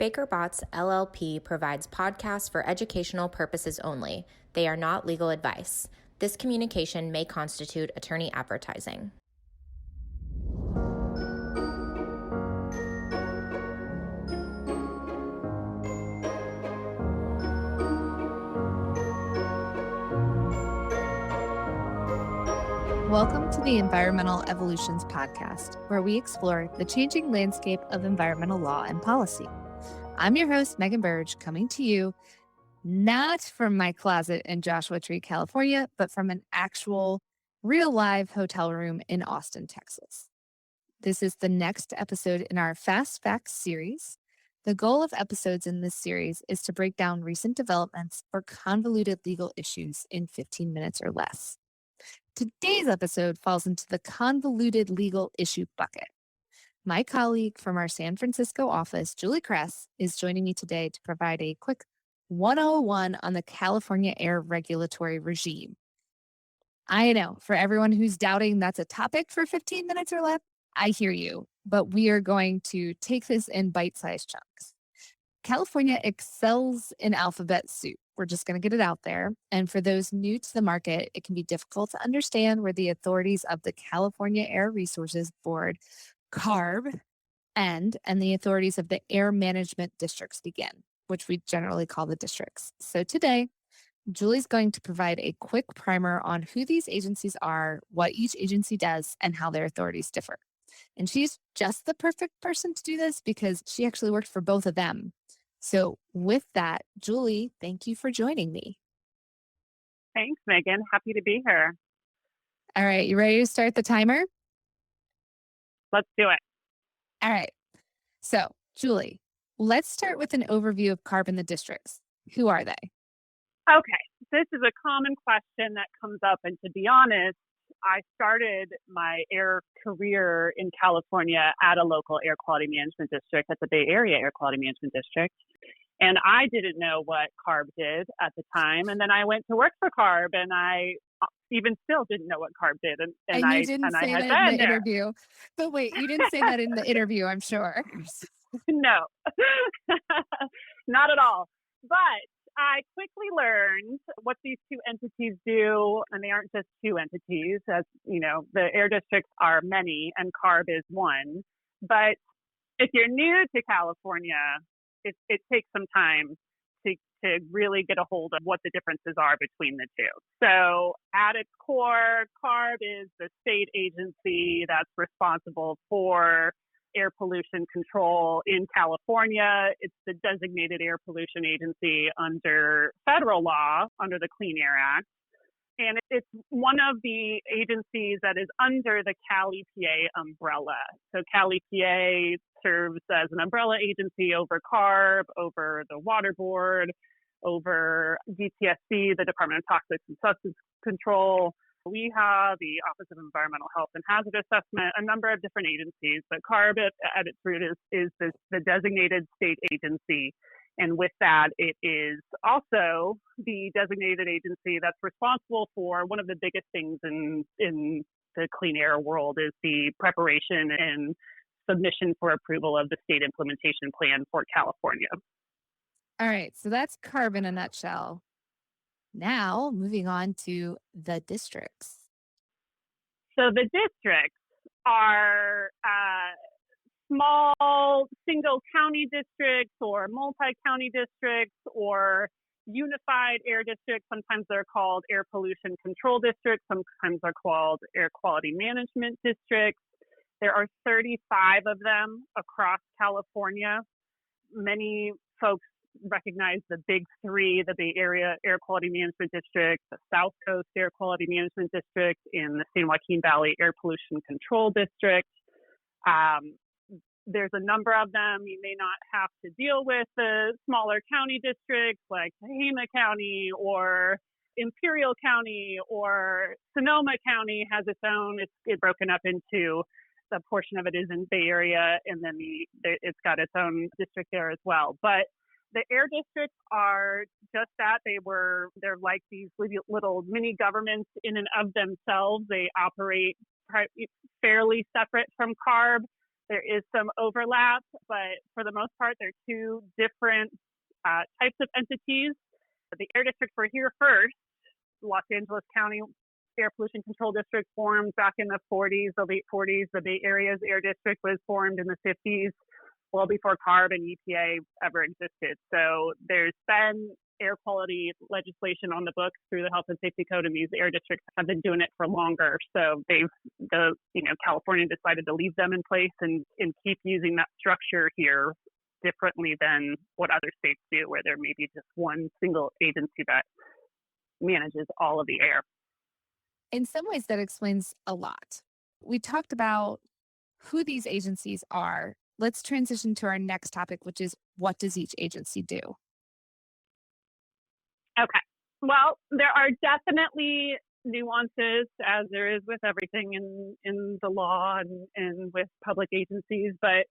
Baker Botts LLP provides podcasts for educational purposes only. They are not legal advice. This communication may constitute attorney advertising. Welcome to the Environmental Evolutions Podcast, where we explore the changing landscape of environmental law and policy. I'm your host, Megan Burge, coming to you not from my closet in Joshua Tree, California, but from an actual, real live hotel room in Austin, Texas. This is the next episode in our Fast Facts series. The goal of episodes in this series is to break down recent developments or convoluted legal issues in 15 minutes or less. Today's episode falls into the convoluted legal issue bucket. My colleague from our San Francisco office, Julie Kress, is joining me today to provide a quick 101 on the California air regulatory regime. I know, for everyone who's doubting that's a topic for 15 minutes or less, I hear you, but we are going to take this in bite-sized chunks. California excels in alphabet soup. We're just going to get it out there. And for those new to the market, it can be difficult to understand where the authorities of the California Air Resources Board, CARB, and the authorities of the air management districts begin, which we generally call the districts. So today, Julie's going to provide a quick primer on who these agencies are, what each agency does, and how their authorities differ. And she's just the perfect person to do this because she actually worked for both of them. So with that, Julie, thank you for joining me. Thanks, Megan. Happy to be here. All right. You ready to start the timer? Let's do it. All right. So, Julie, let's start with an overview of CARB and the districts. Who are they? Okay. This is a common question that comes up. And to be honest, I started my air career in California at a local air quality management district, at the Bay Area Air Quality Management District. And I didn't know what CARB did at the time. And then I went to work for CARB, and I even still didn't know what CARB did. And you didn't say that in the interview. But wait, you didn't say that in the interview, I'm sure. No, not at all. But I quickly learned what these two entities do, and they aren't just two entities. As you know, the air districts are many, and CARB is one. But if you're new to California, it takes some time to really get a hold of what the differences are between the two. So at its core, CARB is the state agency that's responsible for air pollution control in California. It's the designated air pollution agency under federal law, under the Clean Air Act. And it's one of the agencies that is under the Cal EPA umbrella. So Cal EPA serves as an umbrella agency over CARB, over the Water Board, over DTSC, the Department of Toxics and Substance Control. We have the Office of Environmental Health and Hazard Assessment, a number of different agencies, but CARB at its root is the designated state agency. And with that, it is also the designated agency that's responsible for one of the biggest things in the clean air world is the preparation and submission for approval of the state implementation plan for California. All right, so that's CARB in a nutshell. Now, moving on to the districts. So the districts are small single county districts or multi-county districts or unified air districts. Sometimes they're called air pollution control districts. Sometimes they're called air quality management districts. There are 35 of them across California. Many folks recognize the big three, the Bay Area Air Quality Management District, the South Coast Air Quality Management District, and the San Joaquin Valley Air Pollution Control District. There's a number of them. You may not have to deal with the smaller county districts like Tehama County or Imperial County, or Sonoma County has its own. It's broken up into, the portion of it is in Bay Area, and then it's got its own district there as well. But the air districts are just that. They're like these little mini governments in and of themselves. They operate fairly separate from CARB. There is some overlap, but for the most part, they're two different types of entities. The air districts were here first. Los Angeles County Air Pollution Control District formed back in the 40s, the late 40s. The Bay Area's air district was formed in the 50s, well before CARB and EPA ever existed. So there's been air quality legislation on the books through the Health and Safety Code, and these air districts have been doing it for longer. So California decided to leave them in place and keep using that structure here differently than what other states do, where there may be just one single agency that manages all of the air. In some ways, that explains a lot. We talked about who these agencies are. Let's transition to our next topic, which is what does each agency do? Okay. Well, there are definitely nuances, as there is with everything in the law and with public agencies, but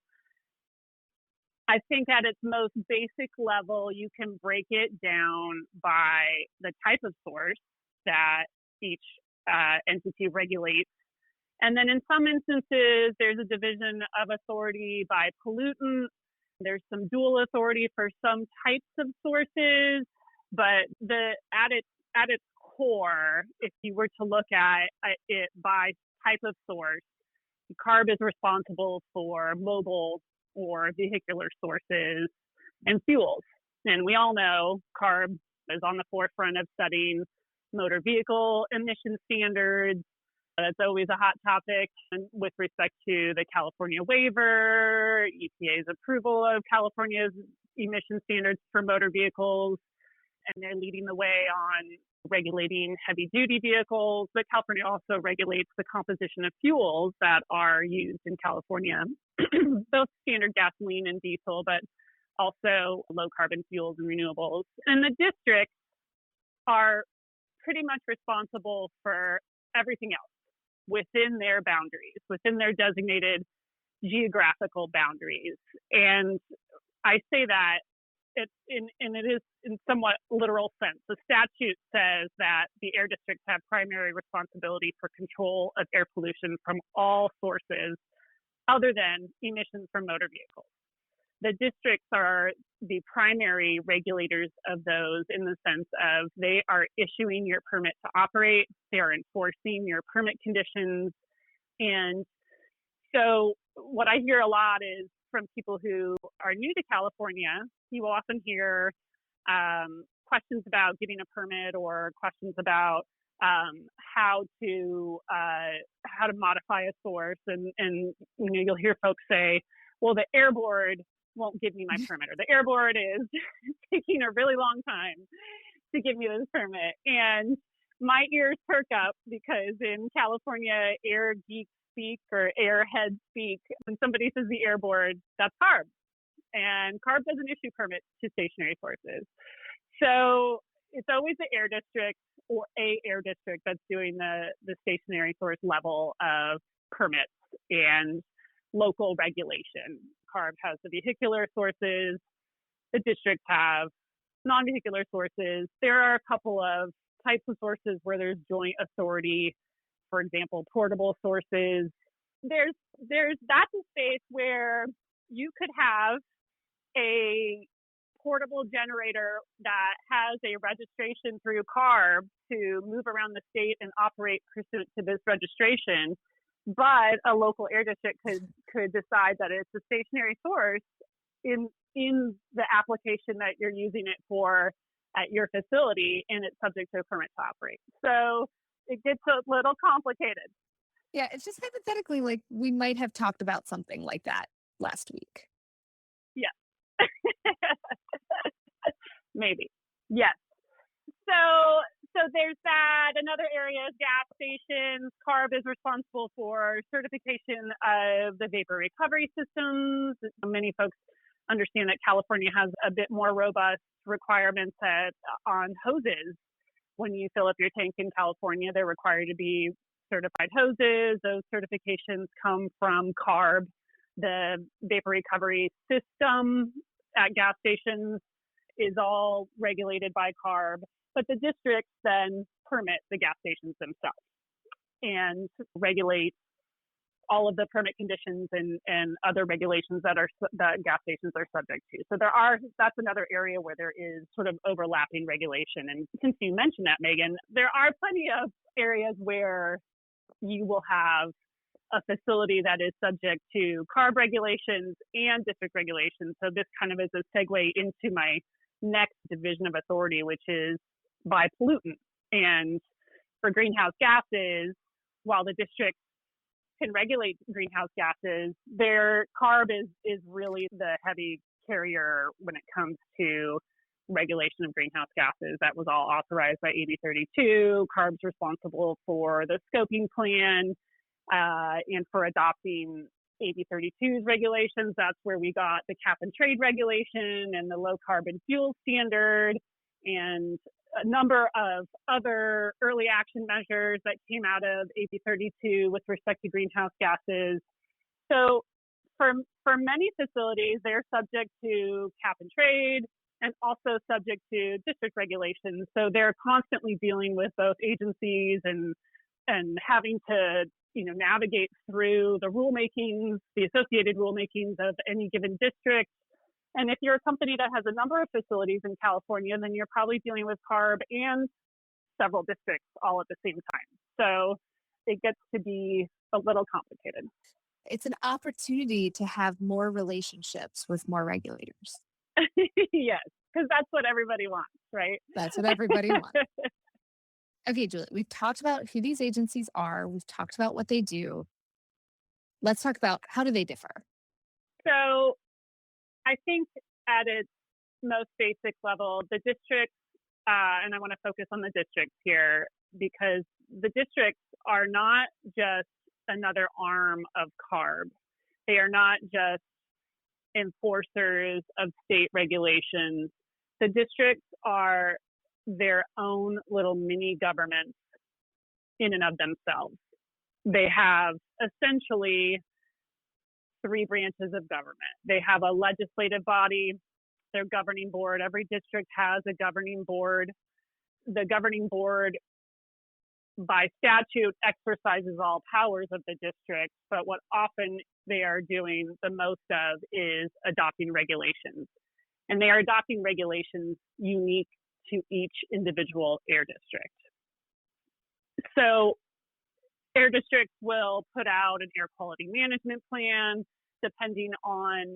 I think at its most basic level, you can break it down by the type of source that each entity regulates. And then in some instances, there's a division of authority by pollutant. There's some dual authority for some types of sources, but at its core, if you were to look at it by type of source, CARB is responsible for mobile or vehicular sources and fuels. And we all know CARB is on the forefront of setting motor vehicle emission standards. That's always a hot topic. And with respect to the California waiver, EPA's approval of California's emission standards for motor vehicles, and they're leading the way on regulating heavy-duty vehicles. But California also regulates the composition of fuels that are used in California, both standard gasoline and diesel, but also low-carbon fuels and renewables. And the districts are pretty much responsible for everything else within their boundaries, within their designated geographical boundaries. And I say that it is in somewhat literal sense. The statute says that the air districts have primary responsibility for control of air pollution from all sources other than emissions from motor vehicles. The districts are the primary regulators of those in the sense of they are issuing your permit to operate, they are enforcing your permit conditions. And so what I hear a lot is from people who are new to California, you will often hear questions about getting a permit or questions about how to modify a source. And you'll hear folks say, well, the air board won't give me my permit, or the air board is taking a really long time to give me this permit. And my ears perk up because in California, air geeks speak or airheads speak. When somebody says the air board, that's CARB. And CARB doesn't issue permits to stationary sources. So it's always the air district or a air district that's doing the stationary source level of permits and local regulation. CARB has the vehicular sources, the districts have non-vehicular sources. There are a couple of types of sources where there's joint authority, for example, portable sources. That's a space where you could have a portable generator that has a registration through CARB to move around the state and operate pursuant to this registration. But a local air district could decide that it's a stationary source in the application that you're using it for at your facility, and it's subject to a permit to operate. So it gets a little complicated. Yeah, it's just hypothetically like we might have talked about something like that last week. Yeah. Maybe. Yes. So there's that. Another area is gas stations. CARB is responsible for certification of the vapor recovery systems. Many folks understand that California has a bit more robust requirements on hoses. When you fill up your tank in California, they're required to be certified hoses. Those certifications come from CARB. The vapor recovery system at gas stations is all regulated by CARB, but the districts then permit the gas stations themselves and regulate all of the permit conditions and other regulations that gas stations are subject to. So that's another area where there is sort of overlapping regulation. And since you mentioned that, Megan, there are plenty of areas where you will have a facility that is subject to CARB regulations and district regulations. So this kind of is a segue into my next division of authority, which is by pollutant. And for greenhouse gases, while the district can regulate greenhouse gases, their CARB is really the heavy carrier when it comes to regulation of greenhouse gases. That was all authorized by AB 32. CARB's responsible for the scoping plan and for adopting AB 32's regulations. That's where we got the cap and trade regulation and the low carbon fuel standard and a number of other early action measures that came out of AB 32 with respect to greenhouse gases. So for many facilities, they're subject to cap and trade and also subject to district regulations. So they're constantly dealing with both agencies and having to navigate through the rulemakings, the associated rulemakings of any given district. And if you're a company that has a number of facilities in California, then you're probably dealing with CARB and several districts all at the same time. So it gets to be a little complicated. It's an opportunity to have more relationships with more regulators. Yes, because that's what everybody wants, right? That's what everybody wants. Okay, Julie, we've talked about who these agencies are. We've talked about what they do. Let's talk about how do they differ? So I think at its most basic level, the districts, and I want to focus on the districts here, because the districts are not just another arm of CARB. They are not just enforcers of state regulations. The districts are their own little mini governments in and of themselves. They have essentially three branches of government. They have a legislative body, their governing board. Every district has a governing board. The governing board, by statute, exercises all powers of the district, but what often they are doing the most of is adopting regulations. And they are adopting regulations unique to each individual air district. So air districts will put out an air quality management plan depending on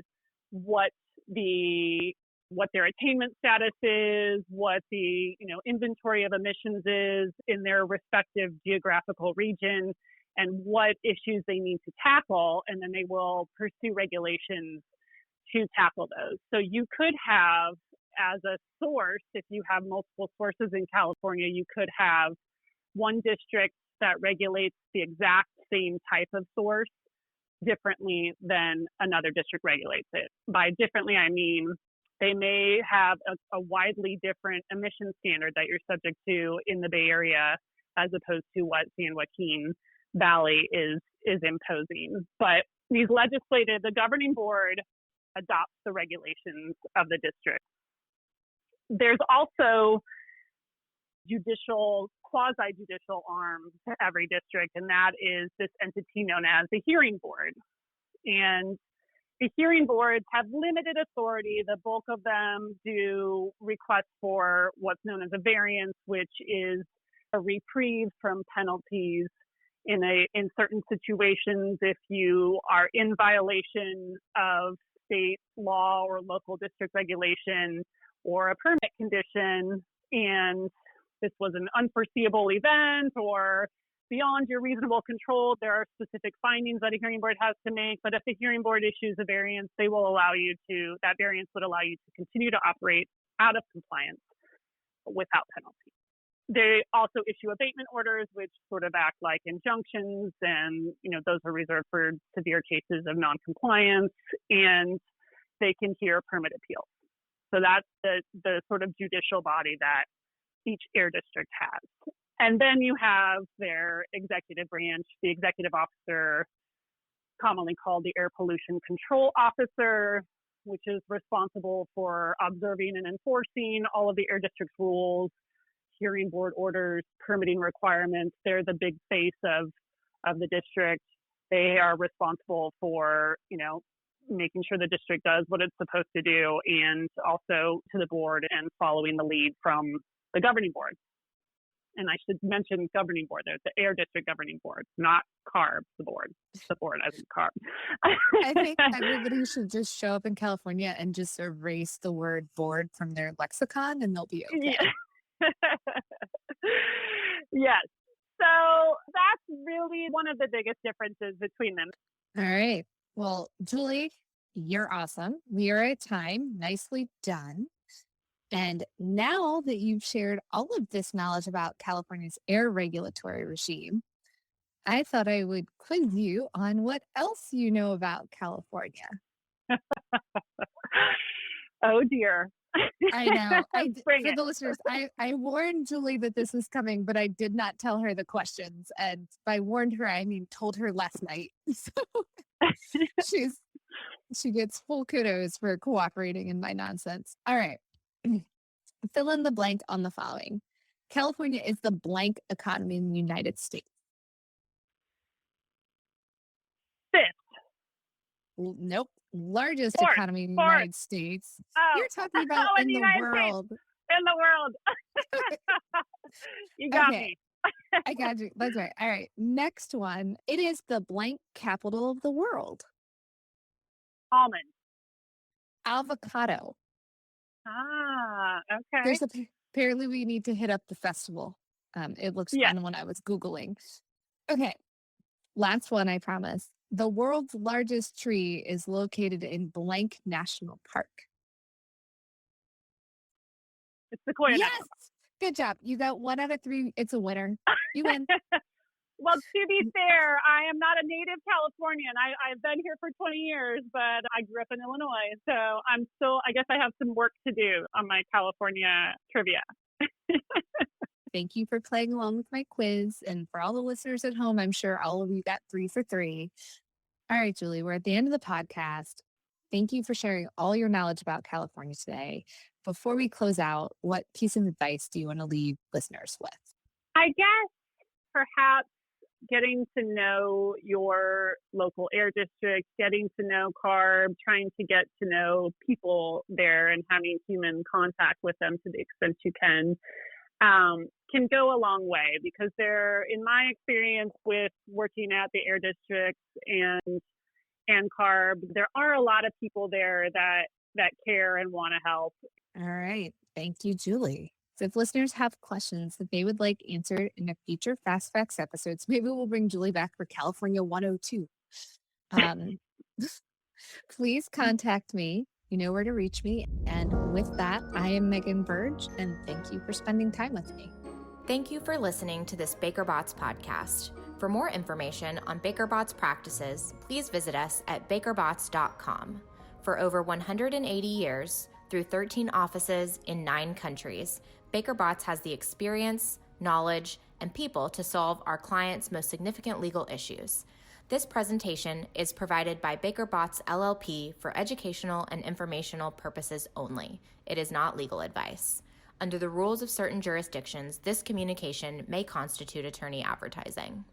what their attainment status is, what the inventory of emissions is in their respective geographical region, and what issues they need to tackle, and then they will pursue regulations to tackle those. So you could have, as a source, if you have multiple sources in California, you could have one district that regulates the exact same type of source differently than another district regulates it. By differently, I mean they may have a widely different emission standard that you're subject to in the Bay Area as opposed to what San Joaquin Valley is imposing. But the governing board adopts the regulations of the district. There's also quasi-judicial arm to every district, and that is this entity known as the hearing board. And the hearing boards have limited authority. The bulk of them do requests for what's known as a variance, which is a reprieve from penalties in certain situations if you are in violation of state law or local district regulation or a permit condition, and this was an unforeseeable event or beyond your reasonable control. There are specific findings that a hearing board has to make, but if the hearing board issues a variance, that variance would allow you to continue to operate out of compliance without penalty. They also issue abatement orders, which sort of act like injunctions, and those are reserved for severe cases of noncompliance, and they can hear permit appeals. So that's the sort of judicial body that each air district has. And then you have their executive branch, the executive officer, commonly called the Air Pollution Control Officer, which is responsible for observing and enforcing all of the air district's rules, hearing board orders, permitting requirements. They're the big face of the district. They are responsible for, making sure the district does what it's supposed to do, and also to the board and following the lead from the governing board. And I should mention governing board. There's the Air District Governing Board, not CARB, the board. The board as in CARB. I think everybody should just show up in California and just erase the word board from their lexicon and they'll be okay. Yeah. Yes. So that's really one of the biggest differences between them. All right. Well, Julie, you're awesome. We are at time. Nicely done. And now that you've shared all of this knowledge about California's air regulatory regime, I thought I would quiz you on what else you know about California. Oh, dear. I know. Bring for it. the listeners, I warned Julie that this was coming, but I did not tell her the questions. And by warned her, I mean told her last night. So she gets full kudos for cooperating in my nonsense. All right. Fill in the blank on the following. California is the blank economy in the United States. Fifth. Nope. Largest Fourth. economy in the Fourth. United States. Oh. You're talking about Oh, in the United world. States. In the world. You got me. I got you. That's right. All right. Next one. It is the blank capital of the world. Almond. Avocado. Ah, okay. Apparently we need to hit up the festival. It looks Yeah. fun when I was Googling. Okay. Last one, I promise. The world's largest tree is located in blank National Park. It's Sequoia. Yes. Good job. You got 1 out of 3. It's a winner. You win. Well, to be fair, I am not a native Californian. I've been here for 20 years, but I grew up in Illinois. So I guess I have some work to do on my California trivia. Thank you for playing along with my quiz. And for all the listeners at home, I'm sure all of you got 3 for 3. All right, Julie, we're at the end of the podcast. Thank you for sharing all your knowledge about California today. Before we close out, what piece of advice do you want to leave listeners with? I guess perhaps getting to know your local air district, getting to know CARB, trying to get to know people there and having human contact with them to the extent you can go a long way, because in my experience with working at the air districts and CARB, there are a lot of people there that care and want to help. All right. Thank you, Julie. So if listeners have questions that they would like answered in a future Fast Facts episodes, maybe we'll bring Julie back for California 102. Please contact me. You know where to reach me. And with that, I am Megan Burge, and thank you for spending time with me. Thank you for listening to this BakerBots podcast. For more information on BakerBots practices, please visit us at bakerbots.com. For over 180 years, through 13 offices in 9 countries, BakerBots has the experience, knowledge, and people to solve our clients' most significant legal issues. This presentation is provided by BakerBots LLP for educational and informational purposes only. It is not legal advice. Under the rules of certain jurisdictions, this communication may constitute attorney advertising.